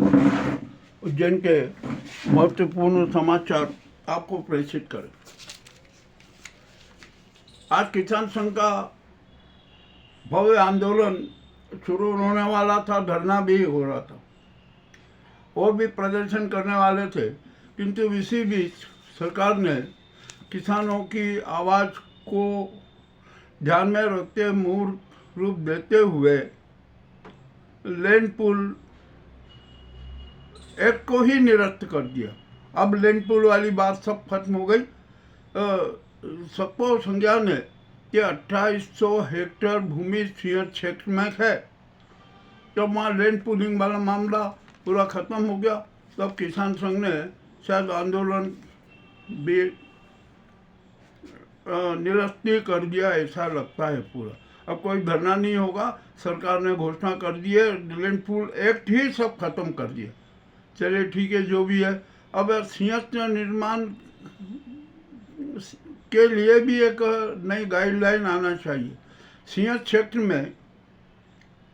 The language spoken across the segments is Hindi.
उज्जैन के महत्वपूर्ण समाचार आपको प्रेषित करें। आज किसान संघ का भव्य आंदोलन शुरू होने वाला था, धरना भी हो रहा था और भी प्रदर्शन करने वाले थे, किंतु इसी बीच सरकार ने किसानों की आवाज़ को ध्यान में रखते मूल रूप देते हुए लैंड पूल एक्ट को ही निरस्त कर दिया। अब लैंड पूल वाली बात सब खत्म हो गई। सबको संज्ञान है कि 2800 हेक्टेयर भूमि सिंहस्थ क्षेत्र में है, तो वहाँ लैंड पूलिंग वाला मामला पूरा खत्म हो गया। तब किसान संघ ने शायद आंदोलन भी निरस्त कर दिया, ऐसा लगता है पूरा। अब कोई धरना नहीं होगा, सरकार ने घोषणा कर दी है, लैंड पूल एक्ट ही सब खत्म कर दिया। चलिए ठीक है, जो भी है। अब सिंहस्थ निर्माण के लिए भी एक नई गाइडलाइन आना चाहिए। सिंहस्थ क्षेत्र में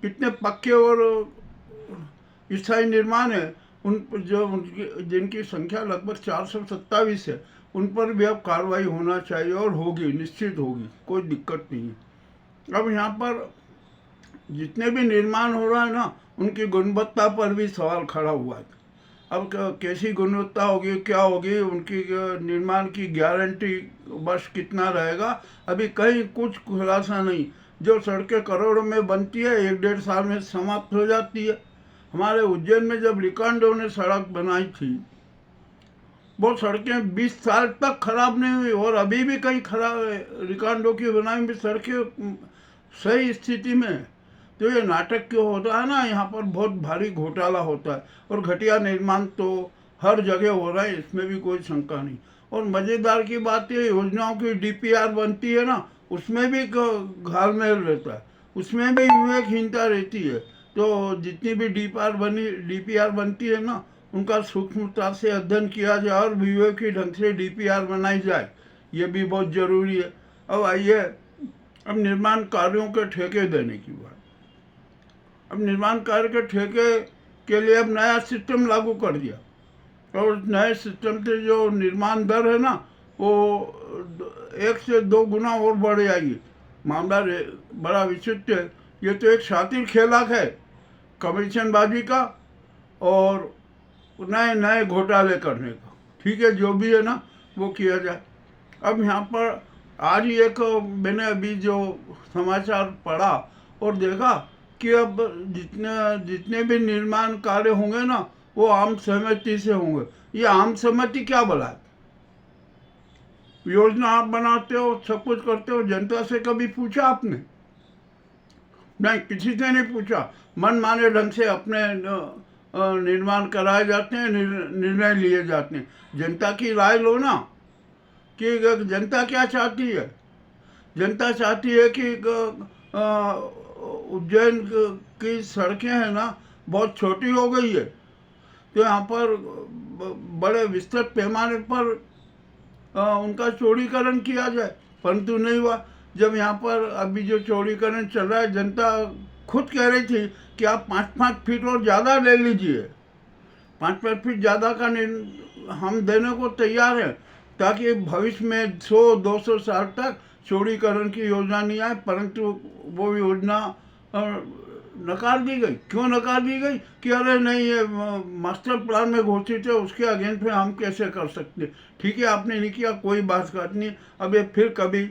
कितने पक्के और स्थायी निर्माण है, जिनकी संख्या लगभग 427 है, उन पर भी अब कार्रवाई होना चाहिए और होगी, निश्चित होगी, कोई दिक्कत नहीं है। अब यहाँ पर जितने भी निर्माण हो रहा है ना, उनकी गुणवत्ता पर भी सवाल खड़ा हुआ है। अब कैसी गुणवत्ता होगी, क्या होगी, उनकी निर्माण की गारंटी बस कितना रहेगा, अभी कहीं कुछ खुलासा नहीं। जो सड़कें करोड़ों में बनती है, 1-1.5 साल में समाप्त हो जाती है। हमारे उज्जैन में जब रिकांडो ने सड़क बनाई थी, वो सड़कें 20 साल तक खराब नहीं हुई, और अभी भी कहीं खराब रिकांडो की बनाई हुई सड़कें सही स्थिति में है। तो ये नाटक क्यों होता है ना, यहाँ पर बहुत भारी घोटाला होता है, और घटिया निर्माण तो हर जगह हो रहा है, इसमें भी कोई शंका नहीं। और मज़ेदार की बात ये, योजनाओं की डीपीआर बनती है ना, उसमें भी घालमेल रहता है, उसमें भी विवेकहीनता रहती है। तो जितनी भी डीपीआर बनती है ना, उनका सूक्ष्मता से अध्ययन किया जाए और विवेकी ढंग से डीपीआर बनाई जाए, ये भी बहुत ज़रूरी है। अब आइए, अब निर्माण कार्यों के ठेके देने की बात। अब निर्माण कार्य के ठेके के लिए अब नया सिस्टम लागू कर दिया, और नए सिस्टम से जो निर्माण दर है ना, वो 1 से 2 गुना और बढ़ जाएगी। मामला बड़ा विचित्र है। ये तो एक शातिर खेला है कमीशनबाजी का और नए नए घोटाले करने का। ठीक है, जो भी है ना, वो किया जाए। अब यहाँ पर आज ही मैंने अभी जो समाचार पढ़ा और देखा कि अब जितने भी निर्माण कार्य होंगे ना, वो आम सहमति से होंगे। ये आम सहमति क्या भला है? योजना आप बनाते हो, सब कुछ करते हो, जनता से कभी पूछा आपने? नहीं, किसी से नहीं पूछा। मन माने ढंग से अपने निर्माण कराए जाते हैं, निर्णय लिए जाते हैं। जनता की राय लो ना, कि जनता क्या चाहती है। जनता चाहती है कि उज्जैन की सड़कें हैं ना, बहुत छोटी हो गई है, तो यहाँ पर बड़े विस्तृत पैमाने पर उनका चौड़ीकरण किया जाए, परंतु नहीं हुआ। जब यहाँ पर अभी जो चौड़ीकरण चल रहा है, जनता खुद कह रही थी कि आप 5-5 फीट और ज़्यादा ले लीजिए। 5-5 फीट ज़्यादा का हम देने को तैयार हैं, ताकि भविष्य में 100-200 साल तक चौड़ीकरण की योजना नहीं आए। परंतु वो योजना नकार दी गई। क्यों नकार दी गई? कि अरे नहीं, ये मास्टर प्लान में घोषित है, उसके अगेंस्ट में हम कैसे कर सकते। ठीक है, आपने नहीं किया, कोई बात नहीं। अब ये फिर कभी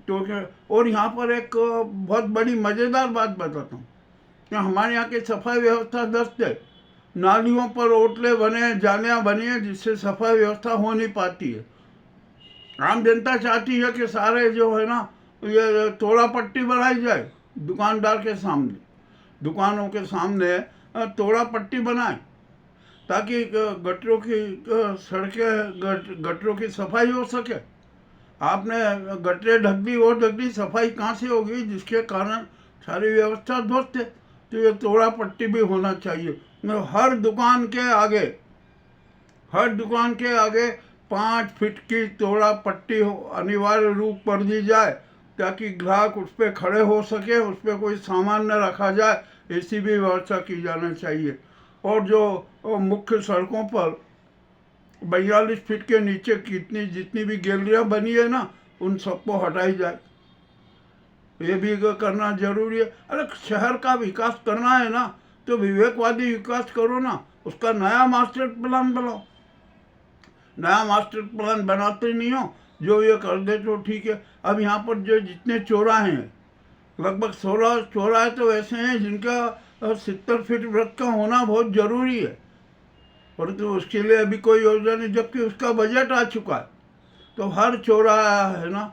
तो क्या। और यहाँ पर एक बहुत बड़ी मज़ेदार बात बताता हूँ कि हमारे यहाँ की सफाई व्यवस्था दस्त है। नालियों पर ओटले बने, जालियाँ बनी हैं, जिससे सफाई व्यवस्था हो नहीं पाती है। आम जनता चाहती है कि सारे जो है ना, ये तोड़ा पट्टी बनाई जाए दुकानदार के सामने, दुकानों के सामने तोड़ा पट्टी बनाए, ताकि गटरों की गटरों की सफाई हो सके। आपने गटरे ढक दी और ढक दी, सफाई कहाँ से होगी, जिसके कारण सारी व्यवस्था ध्वस्त है। तो ये तोड़ा पट्टी भी होना चाहिए। हर दुकान के आगे 5 फीट की तोड़ा पट्टी अनिवार्य रूप पर दी जाए, ताकि ग्राहक उस पर खड़े हो सके, उस पर कोई सामान न रखा जाए, ऐसी भी व्यवस्था की जाना चाहिए। और जो मुख्य सड़कों पर 42 फीट के नीचे कितनी जितनी भी गैलरियाँ बनी है ना, उन सबको हटाई जाए। ये भी करना जरूरी है। अरे शहर का विकास करना है ना, तो विवेकवादी विकास करो ना, उसका नया मास्टर प्लान बनाओ। नया मास्टर प्लान बनाते नहीं हो, जो ये कर दे तो ठीक है। अब यहाँ पर जो जितने चौराहे हैं, लगभग 16 चौराहे तो ऐसे हैं जिनका 70 फीट वृत्त का होना बहुत जरूरी है, परंतु उसके लिए अभी कोई योजना नहीं, जबकि उसका बजट आ चुका है। तो हर चौराहा है ना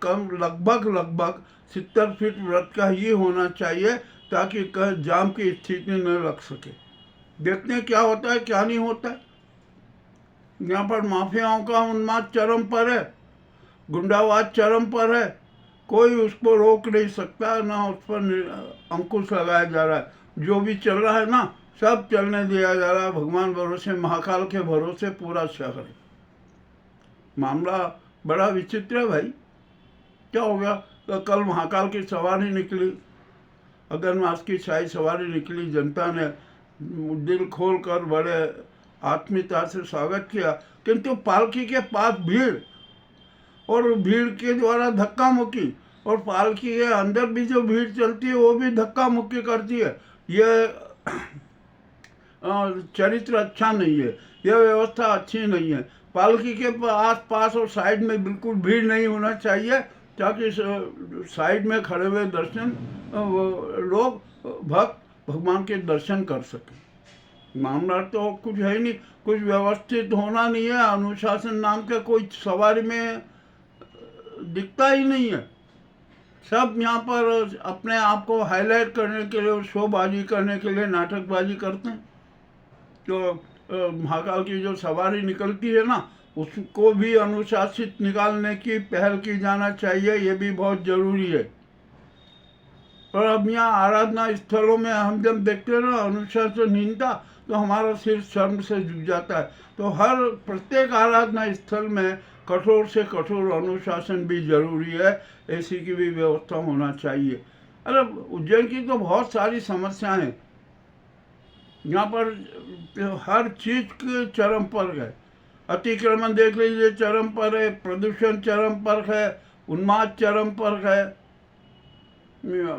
कम लगभग 70 फीट वृत्त का ही होना चाहिए, ताकि जाम की स्थिति न लग सके। देखते हैं क्या होता है क्या नहीं होता है। यहाँ पर माफियाओं का उन्माद चरम पर है, गुंडावाद चरम पर है, कोई उसको रोक नहीं सकता, ना उस पर अंकुश लगाया जा रहा है। जो भी चल रहा है ना, सब चलने दिया जा रहा है भगवान भरोसे, महाकाल के भरोसे पूरा शहर है। मामला बड़ा विचित्र है भाई। क्या हो गया? तो कल महाकाल की सवारी निकली, अगरमास की शाही सवारी निकली, जनता ने दिल खोल कर बड़े आत्मीयता से स्वागत किया, किंतु पालकी के पास भीड़, और भीड़ के द्वारा धक्का मुक्की, और पालकी के अंदर भी जो भीड़ चलती है वो भी धक्का मुक्की करती है। ये चरित्र अच्छा नहीं है, यह व्यवस्था अच्छी नहीं है। पालकी के आस पास और साइड में बिल्कुल भीड़ नहीं होना चाहिए, ताकि साइड में खड़े हुए लोग भक्त भगवान के दर्शन कर सकें। मामला तो कुछ है ही नहीं, कुछ व्यवस्थित होना नहीं है, अनुशासन नाम का कोई सवारी में दिखता ही नहीं है। सब यहाँ पर अपने आप को हाईलाइट करने के लिए, शोबाजी करने के लिए नाटकबाजी करते हैं। तो महाकाल की जो सवारी निकलती है ना, उसको भी अनुशासित निकालने की पहल की जाना चाहिए, ये भी बहुत जरूरी है। और अब यहाँ आराधना स्थलों में हम जब देखते हैं ना अनुशासनहीनता, तो हमारा सिर शर्म से झुक जाता है। तो हर प्रत्येक आराधना स्थल में कठोर से कठोर अनुशासन भी जरूरी है, ऐसी की भी व्यवस्था होना चाहिए। अरे उज्जैन की तो बहुत सारी समस्याएं हैं, यहाँ पर हर चीज के चरम पर है। अतिक्रमण देख लीजिए, चरम पर है, प्रदूषण चरम पर है, उन्माद चरम पर है,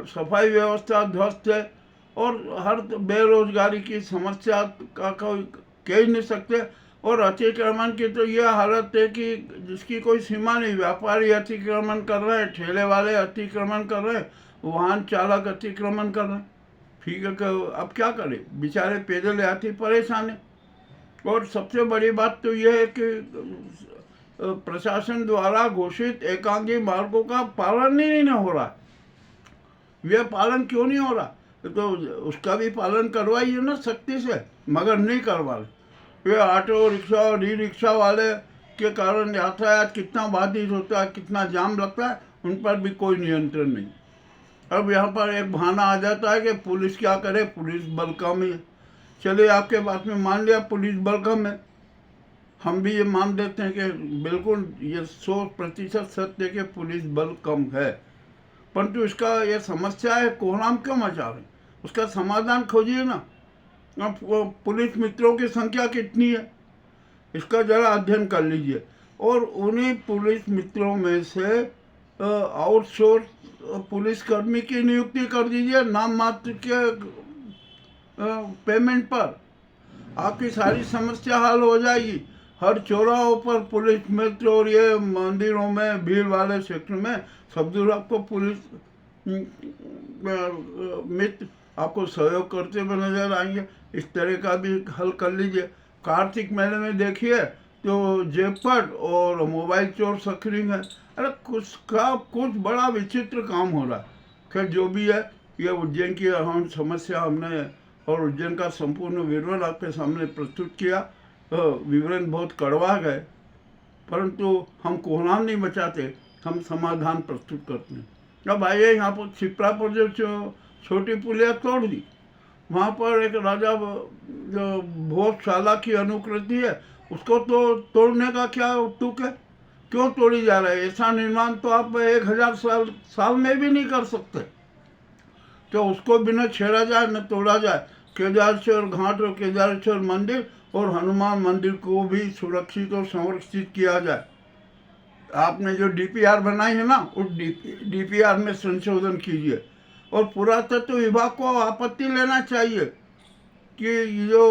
सफाई व्यवस्था ध्वस्त है, और हर बेरोजगारी की समस्या का कोई कह ही नहीं सकते। और अतिक्रमण की तो यह हालत है कि जिसकी कोई सीमा नहीं। व्यापारी अतिक्रमण कर रहे हैं, ठेले वाले अतिक्रमण कर रहे हैं, वाहन चालक अतिक्रमण कर रहे हैं। ठीक है, अब क्या करें, बेचारे पैदल यात्री परेशान है। और सबसे बड़ी बात तो यह है कि प्रशासन द्वारा घोषित एकांगी मार्गों का पालन ही नहीं हो रहा। यह पालन क्यों नहीं हो रहा? तो उसका भी पालन करवाइए ना सख्ती से, मगर नहीं करवा रहे। ये ऑटो रिक्शा और ई रिक्शा वाले के कारण यातायात कितना बाधित होता है, कितना जाम लगता है, उन पर भी कोई नियंत्रण नहीं। अब यहाँ पर एक बहाना आ जाता है कि पुलिस क्या करे, पुलिस बल कम है। चलिए, आपके बात में मान लिया पुलिस बल कम है, हम भी ये मान देते हैं कि बिल्कुल ये 100% सत्य है कि पुलिस बल कम है, परंतु इसका ये समस्या है, कोहराम क्यों मचा रहे? उसका समाधान खोजिए ना। अब पुलिस मित्रों की संख्या कितनी है, इसका जरा अध्ययन कर लीजिए, और उन्हीं पुलिस मित्रों में से आउटसोर्स पुलिसकर्मी की नियुक्ति कर दीजिए नाम मात्र के पेमेंट पर। आपकी सारी समस्या हल हो जाएगी। हर चौराहों पर पुलिस मित्र, और ये मंदिरों में भीड़ वाले क्षेत्र में सब दूर आपको पुलिस मित्र आपको सहयोग करते हुए नजर आएंगे। इस तरह का भी हल कर लीजिए। कार्तिक महीने में देखिए तो जेबकट और मोबाइल चोर सक्रिय है। अरे कुछ बड़ा विचित्र काम हो रहा है। खैर जो भी है, ये उज्जैन की अहम समस्या हमने और उज्जैन का संपूर्ण विवरण आपके सामने प्रस्तुत किया। विवरण बहुत कड़वा गए, परंतु हम कोहराम नहीं बचाते, हम समाधान प्रस्तुत करते हैं। अब आइए, यहाँ पर छिपरा पर जो छोटी पुलिया तोड़ दी, वहाँ पर एक राजा जो भोजशाला की अनुकृति है, उसको तो तोड़ने का क्या तुक है? क्यों तोड़ी जा रहा है? ऐसा निर्माण तो आप 1000 साल में भी नहीं कर सकते। तो उसको बिना छेड़ा जाए न तोड़ा जाए, केदारेश्वर घाट और केदारेश्वर मंदिर और हनुमान मंदिर को भी सुरक्षित और संरक्षित किया जाए। आपने जो डीपीआर बनाई है ना, उस डीपीआर में संशोधन कीजिए। और पुरातत्व विभाग को आपत्ति लेना चाहिए कि जो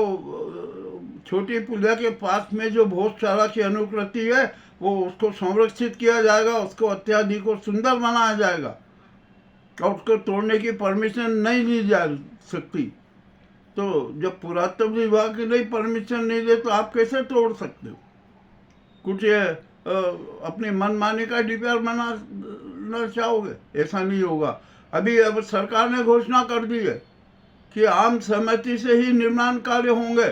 छोटी पुलिया के पास में जो भोजशाला की अनुकृति है वो उसको संरक्षित किया जाएगा, उसको अत्याधिक और सुंदर बनाया जाएगा और उसको तोड़ने की परमिशन नहीं दी जा सकती। तो जब पुरातत्व विभाग की नहीं परमिशन नहीं दे तो आप कैसे तोड़ सकते हो? कुछ अपनी मनमानी का डीपीआर बनाना चाहोगे? ऐसा नहीं होगा। अभी अब सरकार ने घोषणा कर दी है कि आम सहमति से ही निर्माण कार्य होंगे।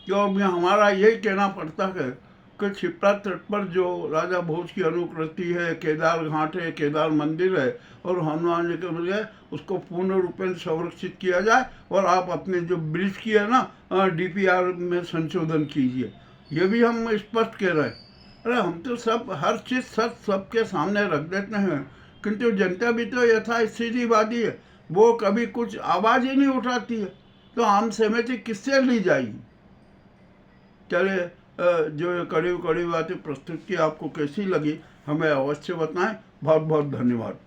क्योंकि हमारा यही कहना पड़ता है कि क्षिप्रा तट पर जो राजा भोज की अनुकृति है, केदार घाट है, केदार मंदिर है और हनुमान जी के मंदिर है, उसको पूर्ण रूप से संरक्षित किया जाए। और आप अपने जो ब्रिज की है ना डीपीआर में संशोधन कीजिए। ये भी हम स्पष्ट कह रहे हैं। अरे हम तो सब हर चीज़ सच सबके सामने रख देते हैं, किंतु जनता भी तो यथास्थितिवादी है, वो कभी कुछ आवाज़ ही नहीं उठाती है। तो आम सहमति किससे ली जाएगी? चलिए, जो कड़ी कड़ी बातें प्रस्तुत की आपको कैसी लगी हमें अवश्य बताएं। बहुत बहुत धन्यवाद।